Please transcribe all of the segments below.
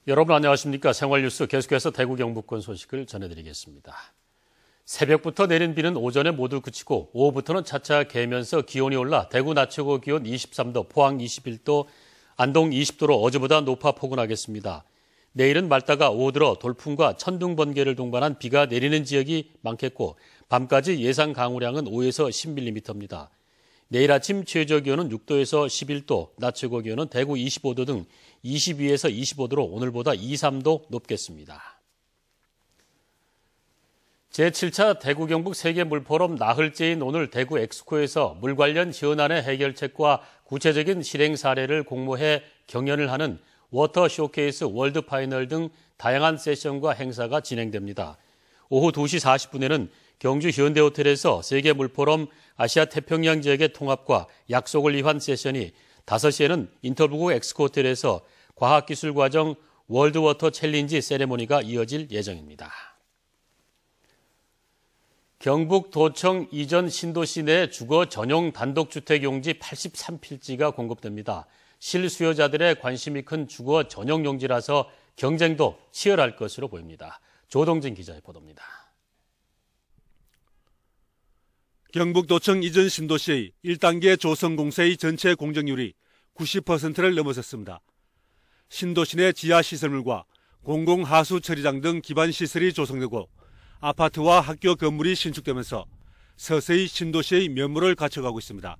여러분 안녕하십니까. 생활뉴스 계속해서 대구 경북권 소식을 전해드리겠습니다. 새벽부터 내린 비는 오전에 모두 그치고 오후부터는 차차 개면서 기온이 올라 대구 낮 최고 기온 23도, 포항 21도, 안동 20도로 어제보다 높아 포근하겠습니다. 내일은 맑다가 오후 들어 돌풍과 천둥 번개를 동반한 비가 내리는 지역이 많겠고 밤까지 예상 강우량은 5에서 10mm입니다. 내일 아침 최저 기온은 6도에서 11도, 낮 최고 기온은 대구 25도 등 22에서 25도로 오늘보다 2, 3도 높겠습니다. 제7차 대구 경북 세계물포럼 나흘째인 오늘 대구 엑스코에서 물 관련 현안의 해결책과 구체적인 실행 사례를 공모해 경연을 하는 워터 쇼케이스 월드 파이널 등 다양한 세션과 행사가 진행됩니다. 오후 2시 40분에는 경주 현대호텔에서 세계물포럼 아시아 태평양 지역의 통합과 약속을 위한 세션이, 5시에는 인터뷰국 엑스코호텔에서 과학기술과정 월드워터 챌린지 세레모니가 이어질 예정입니다. 경북 도청 이전 신도시 내 주거 전용 단독주택 용지 83필지가 공급됩니다. 실수요자들의 관심이 큰 주거 전용 용지라서 경쟁도 치열할 것으로 보입니다. 조동진 기자의 보도입니다. 경북도청 이전 신도시의 1단계 조성공사의 전체 공정률이 90%를 넘어섰습니다. 신도시 내 지하시설물과 공공하수 처리장 등 기반시설이 조성되고 아파트와 학교 건물이 신축되면서 서서히 신도시의 면모를 갖춰가고 있습니다.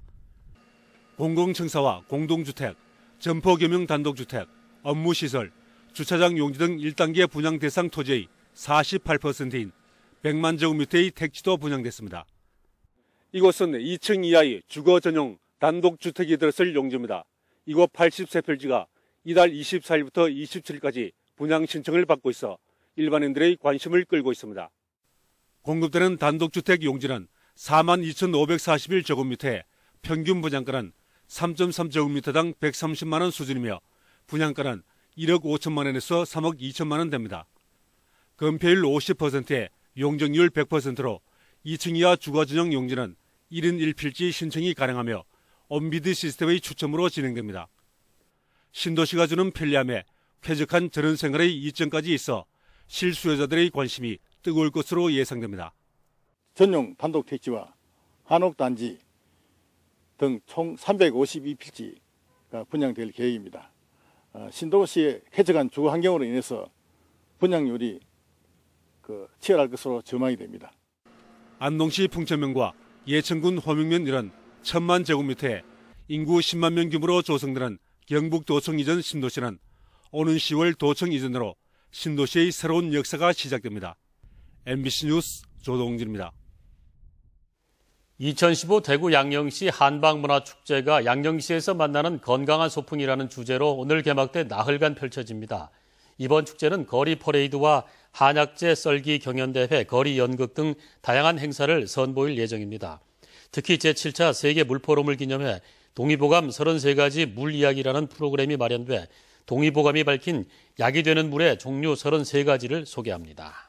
공공청사와 공동주택, 점포겸용 단독주택, 업무시설, 주차장 용지 등 1단계 분양 대상 토지의 48%인 100만 제곱미터의 택지도 분양됐습니다. 이곳은 2층 이하의 주거 전용 단독주택이 들어설 용지입니다. 이곳 83필지가 이달 24일부터 27일까지 분양 신청을 받고 있어 일반인들의 관심을 끌고 있습니다. 공급되는 단독주택 용지는 42,541제곱미터에 평균 분양가는 3.3제곱미터당 130만 원 수준이며 분양가는 1억 5천만 원에서 3억 2천만 원 됩니다. 건폐율 50%에 용적률 100%로 2층 이하 주거전용 용지는 1인 1필지 신청이 가능하며 온비드 시스템의 추첨으로 진행됩니다. 신도시가 주는 편리함에 쾌적한 전원생활의 이점까지 있어 실수요자들의 관심이 뜨거울 것으로 예상됩니다. 전용 단독택지와 한옥단지 등 총 352필지가 분양될 계획입니다. 신도시의 쾌적한 주거 환경으로 인해서 분양률이 치열할 것으로 전망이 됩니다. 안동시 풍천면과 예천군 호명면 이런 1,000만 제곱미터에 인구 10만 명 규모로 조성되는 경북 도청 이전 신도시는 오는 10월 도청 이전으로 신도시의 새로운 역사가 시작됩니다. MBC 뉴스 조동진입니다. 2015 대구 양령시 한방문화축제가 양령시에서 만나는 건강한 소풍이라는 주제로 오늘 개막돼 나흘간 펼쳐집니다. 이번 축제는 거리 퍼레이드와 한약재 썰기 경연대회, 거리 연극 등 다양한 행사를 선보일 예정입니다. 특히 제7차 세계물포럼을 기념해 동의보감 33가지 물 이야기라는 프로그램이 마련돼 동의보감이 밝힌 약이 되는 물의 종류 33가지를 소개합니다.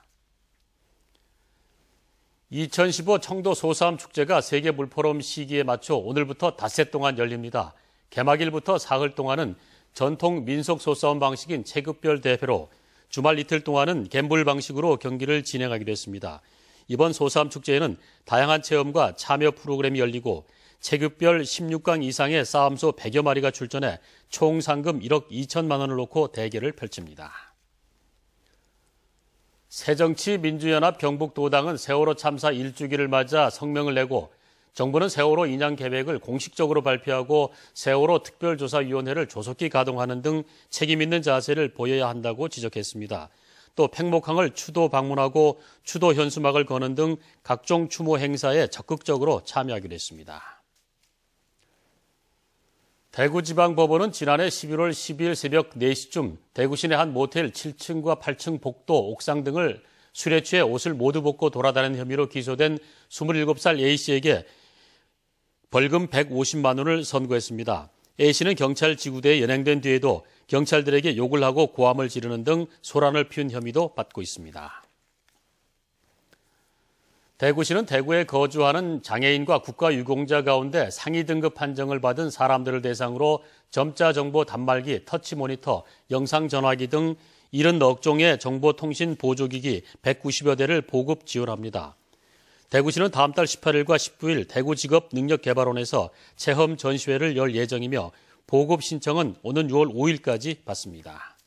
2015 청도 소싸움 축제가 세계물포럼 시기에 맞춰 오늘부터 닷새 동안 열립니다. 개막일부터 사흘 동안은 전통 민속 소싸움 방식인 체급별 대회로, 주말 이틀 동안은 갬블 방식으로 경기를 진행하기로 했습니다. 이번 소싸움 축제에는 다양한 체험과 참여 프로그램이 열리고 체급별 16강 이상의 싸움소 100여 마리가 출전해 총 상금 1억 2천만 원을 놓고 대결을 펼칩니다. 새정치민주연합 경북도당은 세월호 참사 1주기를 맞아 성명을 내고 정부는 세월호 인양 계획을 공식적으로 발표하고 세월호 특별조사위원회를 조속히 가동하는 등 책임 있는 자세를 보여야 한다고 지적했습니다. 또 팽목항을 추도 방문하고 추도 현수막을 거는 등 각종 추모 행사에 적극적으로 참여하기로 했습니다. 대구지방법원은 지난해 11월 12일 새벽 4시쯤 대구 시내 한 모텔 7층과 8층 복도, 옥상 등을 술에 취해 옷을 모두 벗고 돌아다니는 혐의로 기소된 27살 A씨에게 벌금 150만 원을 선고했습니다. A씨는 경찰 지구대에 연행된 뒤에도 경찰들에게 욕을 하고 고함을 지르는 등 소란을 피운 혐의도 받고 있습니다. 대구시는 대구에 거주하는 장애인과 국가유공자 가운데 상위 등급 판정을 받은 사람들을 대상으로 점자 정보 단말기, 터치 모니터, 영상 전화기 등 70억 종의 정보통신 보조기기 190여 대를 보급 지원합니다. 대구시는 다음 달 18일과 19일 대구직업능력개발원에서 체험 전시회를 열 예정이며 보급 신청은 오는 6월 5일까지 받습니다.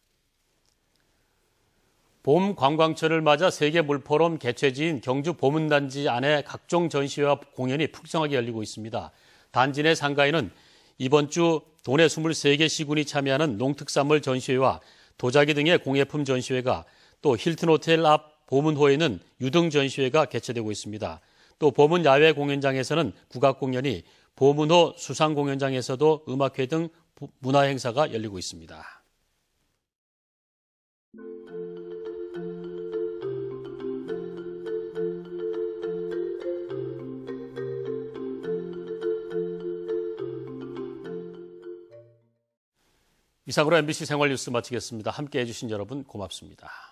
봄 관광철을 맞아 세계 물포럼 개최지인 경주 보문단지 안에 각종 전시회와 공연이 풍성하게 열리고 있습니다. 단지 내 상가에는 이번 주 도내 23개 시군이 참여하는 농특산물 전시회와 도자기 등의 공예품 전시회가, 또 힐튼 호텔 앞 보문호에는 유등 전시회가 개최되고 있습니다. 또 보문 야외 공연장에서는 국악 공연이, 보문호 수상 공연장에서도 음악회 등 문화 행사가 열리고 있습니다. 이상으로 MBC 생활뉴스 마치겠습니다. 함께해 주신 여러분 고맙습니다.